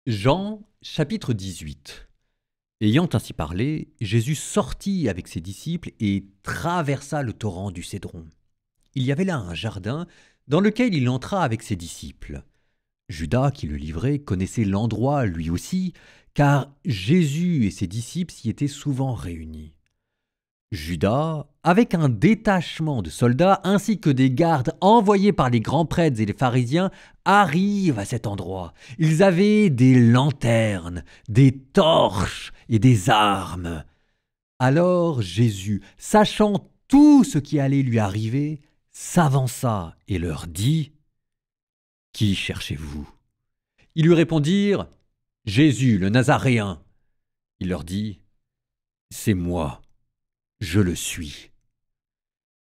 Jean, chapitre 18. Ayant ainsi parlé, Jésus sortit avec ses disciples et traversa le torrent du Cédron. Il y avait là un jardin dans lequel il entra avec ses disciples. Judas, qui le livrait, connaissait l'endroit lui aussi, car Jésus et ses disciples s'y étaient souvent réunis. Judas, avec un détachement de soldats ainsi que des gardes envoyés par les grands prêtres et les pharisiens, arrive à cet endroit. Ils avaient des lanternes, des torches et des armes. Alors Jésus, sachant tout ce qui allait lui arriver, s'avança et leur dit : « Qui cherchez-vous » Ils lui répondirent : « Jésus, le Nazaréen. » Il leur dit : « C'est moi. Je le suis. »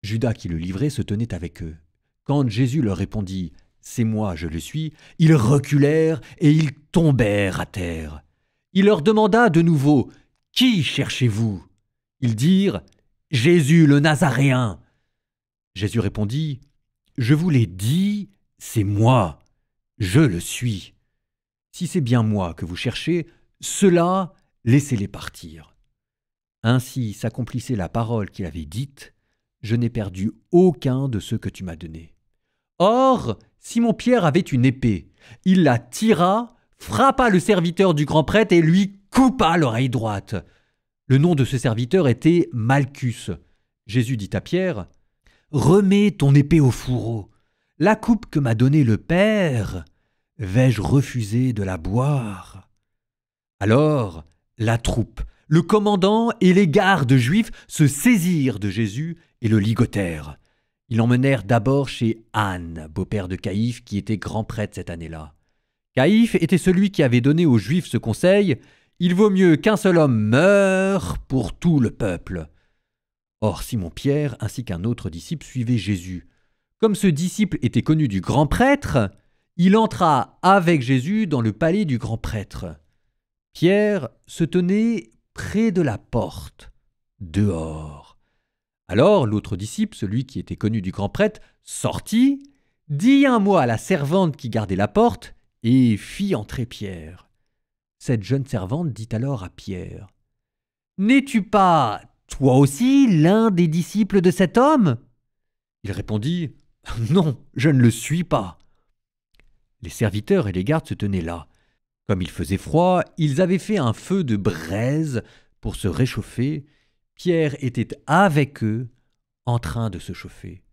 Judas qui le livrait se tenait avec eux. Quand Jésus leur répondit « C'est moi, je le suis », ils reculèrent et ils tombèrent à terre. Il leur demanda de nouveau « Qui cherchez-vous » Ils dirent « Jésus le Nazaréen. » Jésus répondit « Je vous l'ai dit, c'est moi, je le suis. Si c'est bien moi que vous cherchez, ceux-là, laissez-les partir. » Ainsi s'accomplissait la parole qu'il avait dite : « Je n'ai perdu aucun de ceux que tu m'as donnés. » Or, Simon-Pierre avait une épée. Il la tira, frappa le serviteur du grand prêtre et lui coupa l'oreille droite. Le nom de ce serviteur était Malchus. Jésus dit à Pierre : « Remets ton épée au fourreau. La coupe que m'a donnée le Père, vais-je refuser de la boire ?» Alors, la troupe, le commandant et les gardes juifs se saisirent de Jésus et le ligotèrent. Ils l'emmenèrent d'abord chez Anne, beau-père de Caïphe, qui était grand prêtre cette année-là. Caïphe était celui qui avait donné aux Juifs ce conseil : « Il vaut mieux qu'un seul homme meure pour tout le peuple. » Or Simon-Pierre ainsi qu'un autre disciple suivaient Jésus. Comme ce disciple était connu du grand prêtre, il entra avec Jésus dans le palais du grand prêtre. Pierre se tenait près de la porte, dehors. Alors l'autre disciple, celui qui était connu du grand prêtre, sortit, dit un mot à la servante qui gardait la porte et fit entrer Pierre. Cette jeune servante dit alors à Pierre : « N'es-tu pas, toi aussi, l'un des disciples de cet homme ?» Il répondit : « Non, je ne le suis pas. » Les serviteurs et les gardes se tenaient là. Comme il faisait froid, ils avaient fait un feu de braise pour se réchauffer. Pierre était avec eux, en train de se chauffer.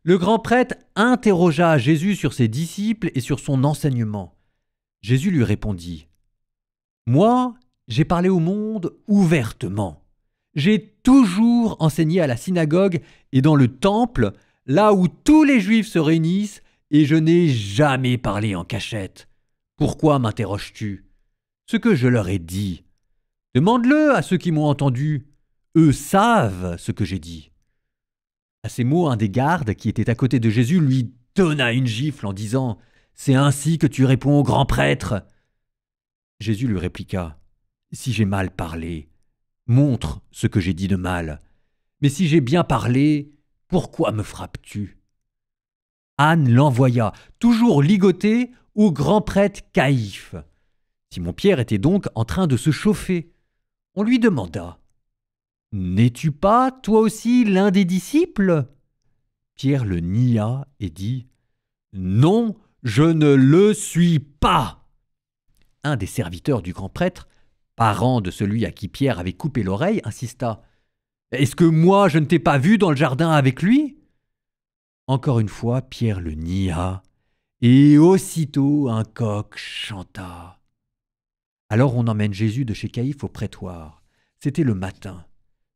Le grand prêtre interrogea Jésus sur ses disciples et sur son enseignement. Jésus lui répondit : « Moi, j'ai parlé au monde ouvertement. J'ai toujours enseigné à la synagogue et dans le temple, là où tous les Juifs se réunissent, et je n'ai jamais parlé en cachette. Pourquoi m'interroges-tu ? Ce que je leur ai dit, demande-le à ceux qui m'ont entendu. Eux savent ce que j'ai dit. » À ces mots, un des gardes qui était à côté de Jésus lui donna une gifle en disant : « C'est ainsi que tu réponds au grand prêtre ?» Jésus lui répliqua : « Si j'ai mal parlé, montre ce que j'ai dit de mal. Mais si j'ai bien parlé, pourquoi me frappes-tu » Anne l'envoya, toujours ligoté, au grand prêtre Caïphe. Simon-Pierre était donc en train de se chauffer. On lui demanda : « N'es-tu pas, toi aussi, l'un des disciples ?» Pierre le nia et dit : « Non, je ne le suis pas. » Un des serviteurs du grand prêtre, parent de celui à qui Pierre avait coupé l'oreille, insista : « Est-ce que moi je ne t'ai pas vu dans le jardin avec lui ?» Encore une fois, Pierre le nia, et aussitôt un coq chanta. Alors on emmène Jésus de chez Caïphe au prétoire. C'était le matin.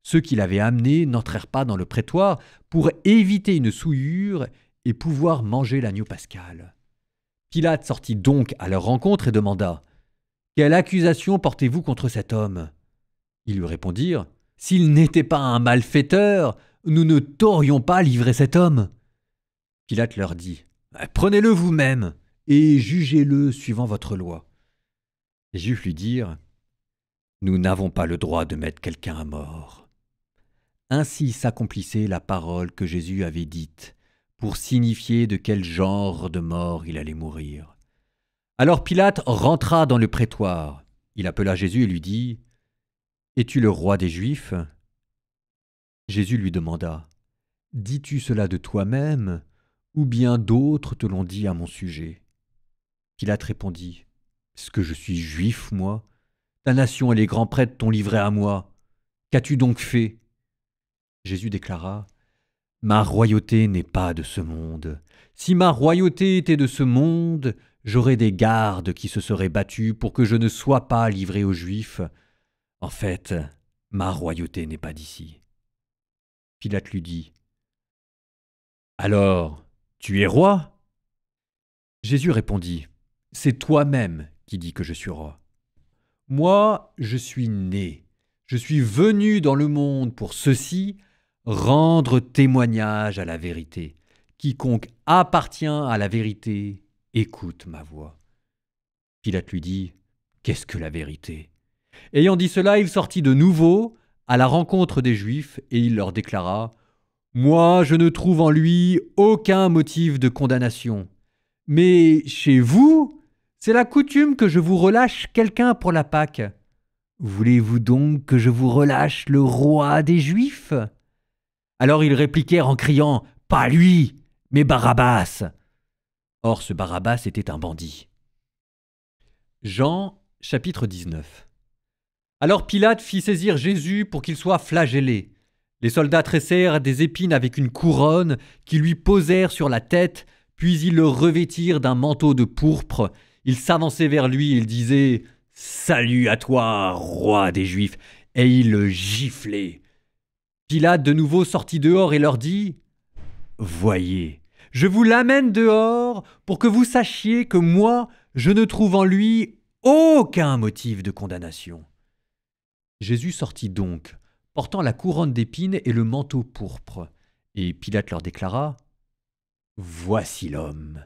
Ceux qui l'avaient amené n'entrèrent pas dans le prétoire pour éviter une souillure et pouvoir manger l'agneau pascal. Pilate sortit donc à leur rencontre et demanda : « Quelle accusation portez-vous contre cet homme ?» Ils lui répondirent : « S'il n'était pas un malfaiteur, nous ne t'aurions pas livré cet homme. » Pilate leur dit : « Prenez-le vous-même et jugez-le suivant votre loi. » Les Juifs lui dirent : « Nous n'avons pas le droit de mettre quelqu'un à mort. » Ainsi s'accomplissait la parole que Jésus avait dite, pour signifier de quel genre de mort il allait mourir. Alors Pilate rentra dans le prétoire. Il appela Jésus et lui dit « Es-tu le roi des Juifs ?» Jésus lui demanda « Dis-tu cela de toi-même, ou bien d'autres te l'ont dit à mon sujet ?» Pilate répondit « Est-ce que je suis juif, moi ? Ta nation et les grands prêtres t'ont livré à moi. Qu'as-tu donc fait ?» Jésus déclara « Ma royauté n'est pas de ce monde. Si ma royauté était de ce monde, j'aurais des gardes qui se seraient battus pour que je ne sois pas livré aux Juifs. En fait, ma royauté n'est pas d'ici. » Pilate lui dit « Alors, tu es roi ?» Jésus répondit « C'est toi-même qui dis que je suis roi. Moi, je suis né, je suis venu dans le monde pour ceci, rendre témoignage à la vérité. Quiconque appartient à la vérité, écoute ma voix. » Pilate lui dit « Qu'est-ce que la vérité ?» Ayant dit cela, il sortit de nouveau à la rencontre des Juifs et il leur déclara « Moi, je ne trouve en lui aucun motif de condamnation. Mais chez vous, c'est la coutume que je vous relâche quelqu'un pour la Pâque. Voulez-vous donc que je vous relâche le roi des Juifs ?» Alors ils répliquèrent en criant « Pas lui, mais Barabbas !» Or ce Barabbas était un bandit. Jean, chapitre 19. Alors Pilate fit saisir Jésus pour qu'il soit flagellé. Les soldats tressèrent des épines avec une couronne qui lui posèrent sur la tête, puis ils le revêtirent d'un manteau de pourpre. Ils s'avançaient vers lui et ils disaient « Salut à toi, roi des Juifs !» et ils le giflaient. Pilate de nouveau sortit dehors et leur dit « Voyez, je vous l'amène dehors pour que vous sachiez que moi, je ne trouve en lui aucun motif de condamnation. » Jésus sortit donc, portant la couronne d'épines et le manteau pourpre. Et Pilate leur déclara « Voici l'homme. »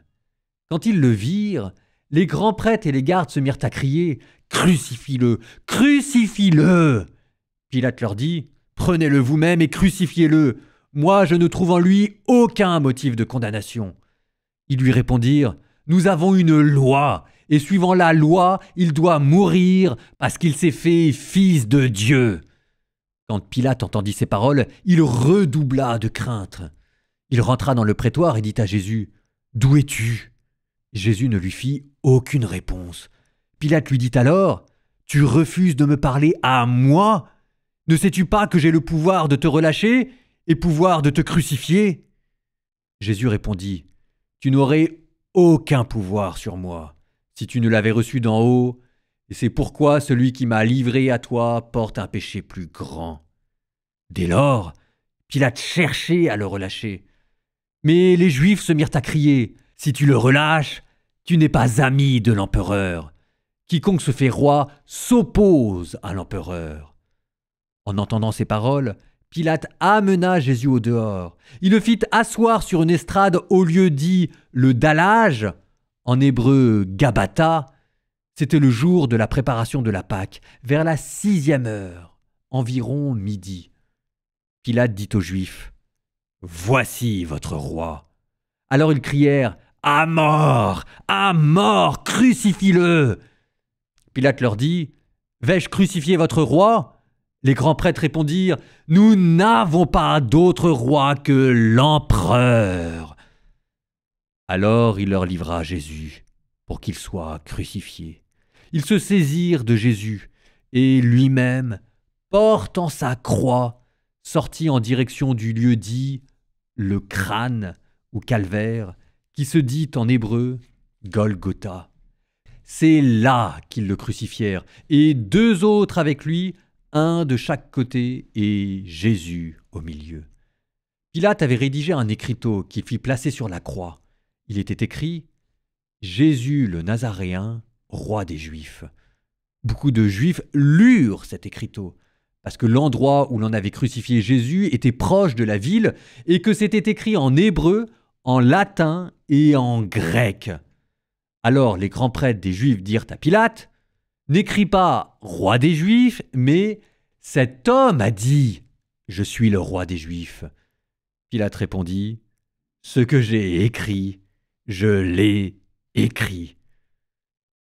Quand ils le virent, les grands prêtres et les gardes se mirent à crier « Crucifie-le! Crucifie-le » Pilate leur dit « Prenez-le vous-même et crucifiez-le. Moi, je ne trouve en lui aucun motif de condamnation. » Ils lui répondirent « Nous avons une loi, et suivant la loi, il doit mourir parce qu'il s'est fait fils de Dieu. » Quand Pilate entendit ces paroles, il redoubla de crainte. Il rentra dans le prétoire et dit à Jésus « D'où es-tu » Jésus ne lui fit aucune réponse. Pilate lui dit alors « Tu refuses de me parler à moi ? Ne sais-tu pas que j'ai le pouvoir de te relâcher et pouvoir de te crucifier ?» Jésus répondit « Tu n'aurais aucun pouvoir sur moi si tu ne l'avais reçu d'en haut, et c'est pourquoi celui qui m'a livré à toi porte un péché plus grand. » Dès lors, Pilate cherchait à le relâcher. Mais les Juifs se mirent à crier « Si tu le relâches, tu n'es pas ami de l'empereur. Quiconque se fait roi s'oppose à l'empereur. » En entendant ces paroles, Pilate amena Jésus au dehors. Il le fit asseoir sur une estrade au lieu dit le dallage, en hébreu Gabata. C'était le jour de la préparation de la Pâque, vers la 6e heure, environ midi. Pilate dit aux Juifs « Voici votre roi. » Alors ils crièrent « À mort! À mort! Crucifie-le » Pilate leur dit « Vais-je crucifier votre roi ?» Les grands prêtres répondirent « Nous n'avons pas d'autre roi que l'empereur. » Alors il leur livra Jésus pour qu'il soit crucifié. Ils se saisirent de Jésus et lui-même, portant sa croix, sortit en direction du lieu dit le crâne ou calvaire, qui se dit en hébreu Golgotha. C'est là qu'ils le crucifièrent, et 2 autres avec lui, un de chaque côté et Jésus au milieu. Pilate avait rédigé un écriteau qu'il fit placer sur la croix. Il était écrit « Jésus le Nazaréen, roi des Juifs ». Beaucoup de Juifs lurent cet écriteau, parce que l'endroit où l'on avait crucifié Jésus était proche de la ville et que c'était écrit en hébreu, en latin et en grec. Alors les grands prêtres des Juifs dirent à Pilate « N'écris pas « roi des Juifs », mais « cet homme a dit « Je suis le roi des Juifs ». Pilate répondit « Ce que j'ai écrit, je l'ai écrit. »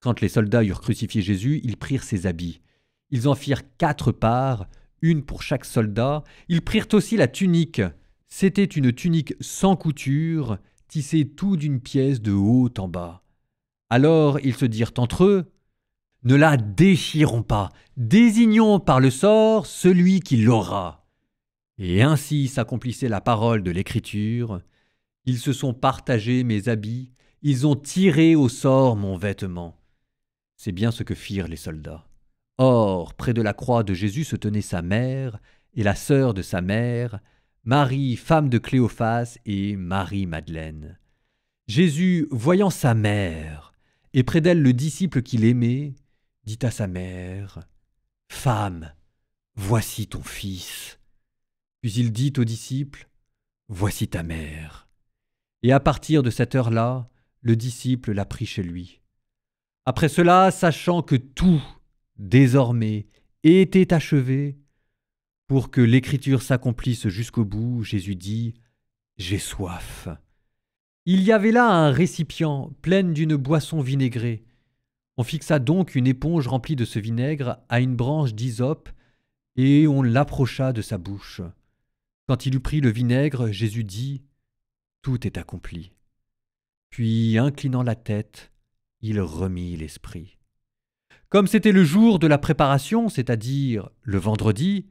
Quand les soldats eurent crucifié Jésus, ils prirent ses habits. Ils en firent 4 parts, une pour chaque soldat. Ils prirent aussi la tunique. C'était une tunique sans couture, tissée tout d'une pièce de haut en bas. Alors ils se dirent entre eux, « Ne la déchirons pas, désignons par le sort celui qui l'aura. » Et ainsi s'accomplissait la parole de l'Écriture. Ils se sont partagés mes habits, ils ont tiré au sort mon vêtement. C'est bien ce que firent les soldats. Or, près de la croix de Jésus se tenait sa mère et la sœur de sa mère, Marie, femme de Cléophas, et Marie-Madeleine. Jésus, voyant sa mère, et près d'elle le disciple qu'il aimait, dit à sa mère, « Femme, voici ton fils. » Puis il dit au disciple, « Voici ta mère. » Et à partir de cette heure-là, le disciple l'a pris chez lui. Après cela, sachant que tout, désormais, était achevé, pour que l'Écriture s'accomplisse jusqu'au bout, Jésus dit « J'ai soif. » Il y avait là un récipient plein d'une boisson vinaigrée. On fixa donc une éponge remplie de ce vinaigre à une branche d'hysope, et on l'approcha de sa bouche. Quand il eut pris le vinaigre, Jésus dit « Tout est accompli. » Puis, inclinant la tête, il remit l'esprit. Comme c'était le jour de la préparation, c'est-à-dire le vendredi,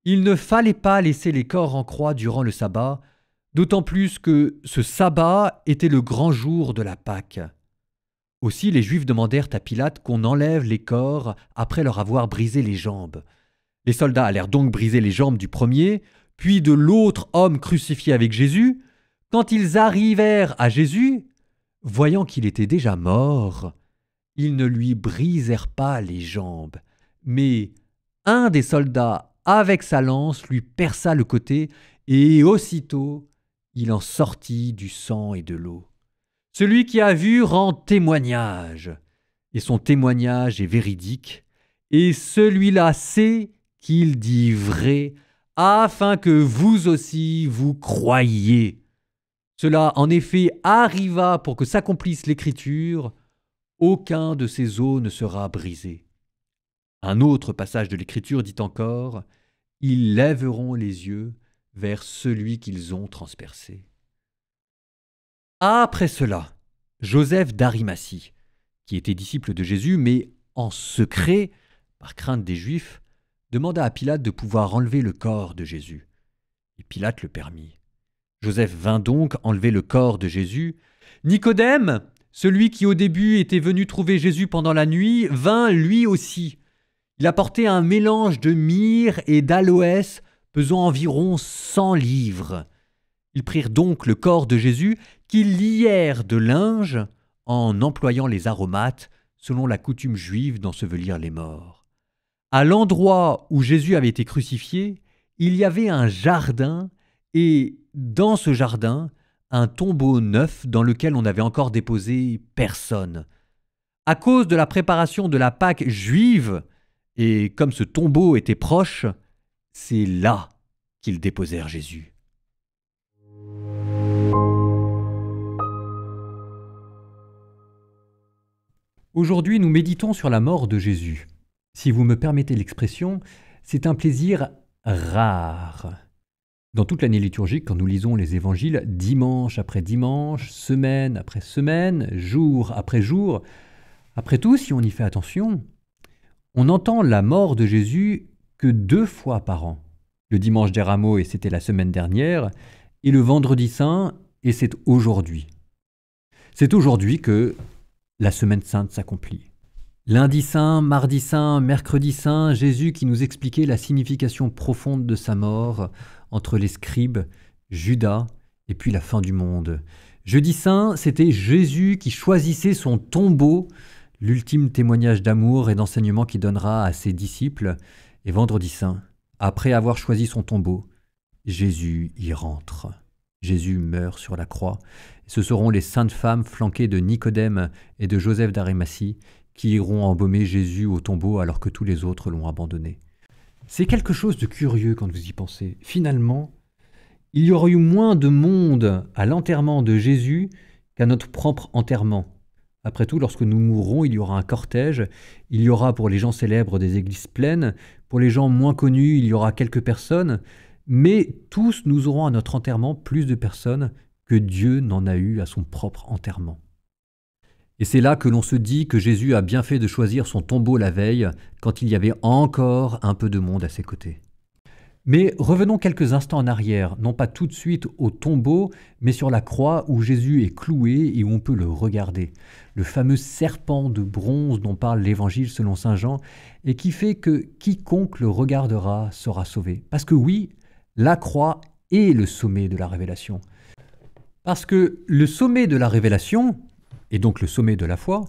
il ne fallait pas laisser les corps en croix durant le sabbat, d'autant plus que ce sabbat était le grand jour de la Pâque. Aussi les Juifs demandèrent à Pilate qu'on enlève les corps après leur avoir brisé les jambes. Les soldats allèrent donc briser les jambes du premier, puis de l'autre homme crucifié avec Jésus. Quand ils arrivèrent à Jésus, voyant qu'il était déjà mort, ils ne lui brisèrent pas les jambes, mais un des soldats, avec sa lance, lui perça le côté, et aussitôt il en sortit du sang et de l'eau. Celui qui a vu rend témoignage, et son témoignage est véridique, et celui-là sait qu'il dit vrai, afin que vous aussi vous croyiez. Cela en effet arriva pour que s'accomplisse l'Écriture, aucun de ces os ne sera brisé. Un autre passage de l'Écriture dit encore, ils lèveront les yeux vers celui qu'ils ont transpercé. Après cela, Joseph d'Arimathie, qui était disciple de Jésus, mais en secret, par crainte des Juifs, demanda à Pilate de pouvoir enlever le corps de Jésus. Et Pilate le permit. Joseph vint donc enlever le corps de Jésus. Nicodème, celui qui au début était venu trouver Jésus pendant la nuit, vint lui aussi. Il apportait un mélange de myrrhe et d'aloès pesant environ 100 livres. Ils prirent donc le corps de Jésus, qu'ils lièrent de linge en employant les aromates, selon la coutume juive d'ensevelir les morts. À l'endroit où Jésus avait été crucifié, il y avait un jardin, et dans ce jardin, un tombeau neuf dans lequel on n'avait encore déposé personne. À cause de la préparation de la Pâque juive, et comme ce tombeau était proche, c'est là qu'ils déposèrent Jésus. Aujourd'hui, nous méditons sur la mort de Jésus. Si vous me permettez l'expression, c'est un plaisir rare. Dans toute l'année liturgique, quand nous lisons les évangiles, dimanche après dimanche, semaine après semaine, jour après jour, après tout, si on y fait attention, on entend la mort de Jésus que 2 fois par an. Le dimanche des Rameaux, et c'était la semaine dernière, et le vendredi saint, et c'est aujourd'hui. C'est aujourd'hui que la semaine sainte s'accomplit. Lundi saint, mardi saint, mercredi saint, Jésus qui nous expliquait la signification profonde de sa mort entre les scribes, Judas et puis la fin du monde. Jeudi saint, c'était Jésus qui choisissait son tombeau, l'ultime témoignage d'amour et d'enseignement qu'il donnera à ses disciples. Et vendredi saint, après avoir choisi son tombeau, Jésus y rentre. Jésus meurt sur la croix. Ce seront les saintes femmes flanquées de Nicodème et de Joseph d'Arimathie qui iront embaumer Jésus au tombeau alors que tous les autres l'ont abandonné. C'est quelque chose de curieux quand vous y pensez. Finalement, il y aurait eu moins de monde à l'enterrement de Jésus qu'à notre propre enterrement. Après tout, lorsque nous mourrons, il y aura un cortège, il y aura pour les gens célèbres des églises pleines, pour les gens moins connus, il y aura quelques personnes, mais tous nous aurons à notre enterrement plus de personnes que Dieu n'en a eu à son propre enterrement. Et c'est là que l'on se dit que Jésus a bien fait de choisir son tombeau la veille, quand il y avait encore un peu de monde à ses côtés. Mais revenons quelques instants en arrière, non pas tout de suite au tombeau, mais sur la croix où Jésus est cloué et où on peut le regarder. Le fameux serpent de bronze dont parle l'Évangile selon saint Jean, et qui fait que quiconque le regardera sera sauvé. Parce que oui, la croix est le sommet de la révélation. Parce que le sommet de la révélation, et donc le sommet de la foi,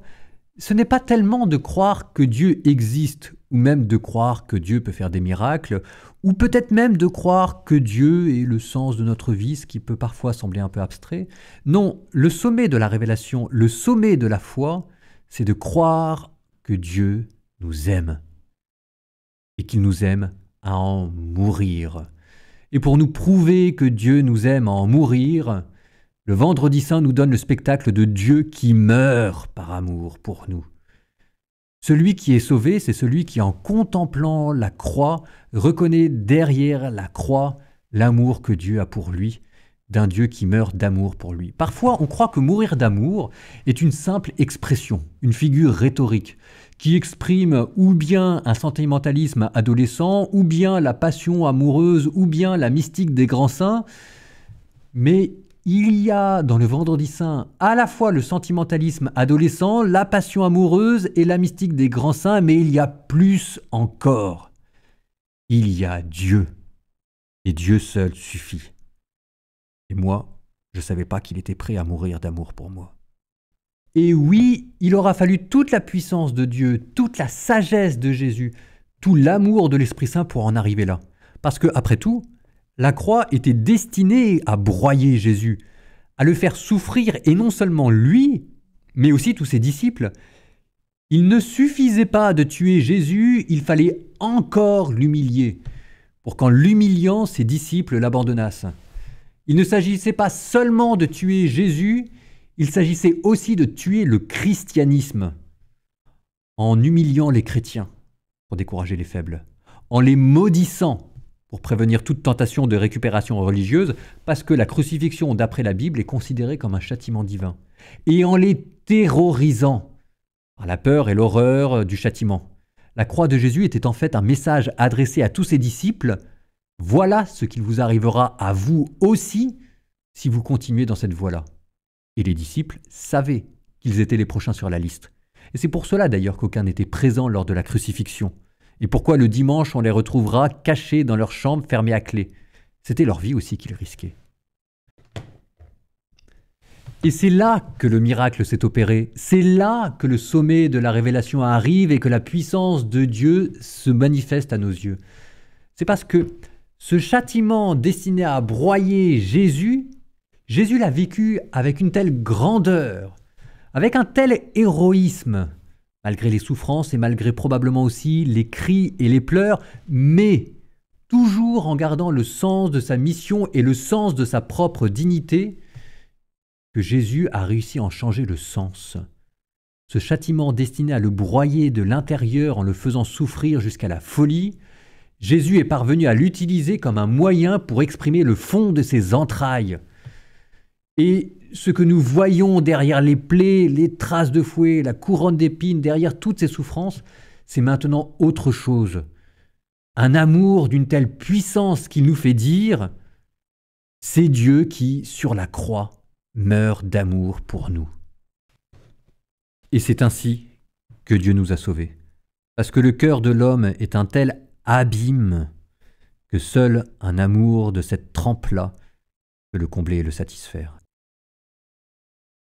ce n'est pas tellement de croire que Dieu existe, ou même de croire que Dieu peut faire des miracles, ou peut-être même de croire que Dieu est le sens de notre vie, ce qui peut parfois sembler un peu abstrait. Non, le sommet de la révélation, le sommet de la foi, c'est de croire que Dieu nous aime, et qu'il nous aime à en mourir. Et pour nous prouver que Dieu nous aime à en mourir, le Vendredi Saint nous donne le spectacle de Dieu qui meurt par amour pour nous. Celui qui est sauvé, c'est celui qui, en contemplant la croix, reconnaît derrière la croix l'amour que Dieu a pour lui, d'un Dieu qui meurt d'amour pour lui. Parfois, on croit que mourir d'amour est une simple expression, une figure rhétorique, qui exprime ou bien un sentimentalisme adolescent, ou bien la passion amoureuse, ou bien la mystique des grands saints, mais il y a dans le Vendredi Saint à la fois le sentimentalisme adolescent, la passion amoureuse et la mystique des grands saints, mais il y a plus encore. Il y a Dieu, et Dieu seul suffit. Et moi, je ne savais pas qu'il était prêt à mourir d'amour pour moi. Et oui, il aura fallu toute la puissance de Dieu, toute la sagesse de Jésus, tout l'amour de l'Esprit Saint pour en arriver là. Parce que, après tout, la croix était destinée à broyer Jésus, à le faire souffrir, et non seulement lui, mais aussi tous ses disciples. Il ne suffisait pas de tuer Jésus, il fallait encore l'humilier, pour qu'en l'humiliant, ses disciples l'abandonnassent. Il ne s'agissait pas seulement de tuer Jésus, il s'agissait aussi de tuer le christianisme, en humiliant les chrétiens, pour décourager les faibles, en les maudissant, pour prévenir toute tentation de récupération religieuse, parce que la crucifixion, d'après la Bible, est considérée comme un châtiment divin, et en les terrorisant par la peur et l'horreur du châtiment. La croix de Jésus était en fait un message adressé à tous ses disciples. Voilà ce qu'il vous arrivera à vous aussi si vous continuez dans cette voie-là. Et les disciples savaient qu'ils étaient les prochains sur la liste. Et c'est pour cela d'ailleurs qu'aucun n'était présent lors de la crucifixion. Et pourquoi le dimanche on les retrouvera cachés dans leur chambre fermée à clé. C'était leur vie aussi qu'ils risquaient. Et c'est là que le miracle s'est opéré, c'est là que le sommet de la révélation arrive et que la puissance de Dieu se manifeste à nos yeux. C'est parce que ce châtiment destiné à broyer Jésus, Jésus l'a vécu avec une telle grandeur, avec un tel héroïsme, malgré les souffrances et malgré probablement aussi les cris et les pleurs, mais toujours en gardant le sens de sa mission et le sens de sa propre dignité, que Jésus a réussi à en changer le sens. Ce châtiment destiné à le broyer de l'intérieur en le faisant souffrir jusqu'à la folie, Jésus est parvenu à l'utiliser comme un moyen pour exprimer le fond de ses entrailles. Et ce que nous voyons derrière les plaies, les traces de fouet, la couronne d'épines, derrière toutes ces souffrances, c'est maintenant autre chose. Un amour d'une telle puissance qu'il nous fait dire « C'est Dieu qui, sur la croix, meurt d'amour pour nous. » Et c'est ainsi que Dieu nous a sauvés. Parce que le cœur de l'homme est un tel abîme que seul un amour de cette trempe-là peut le combler et le satisfaire.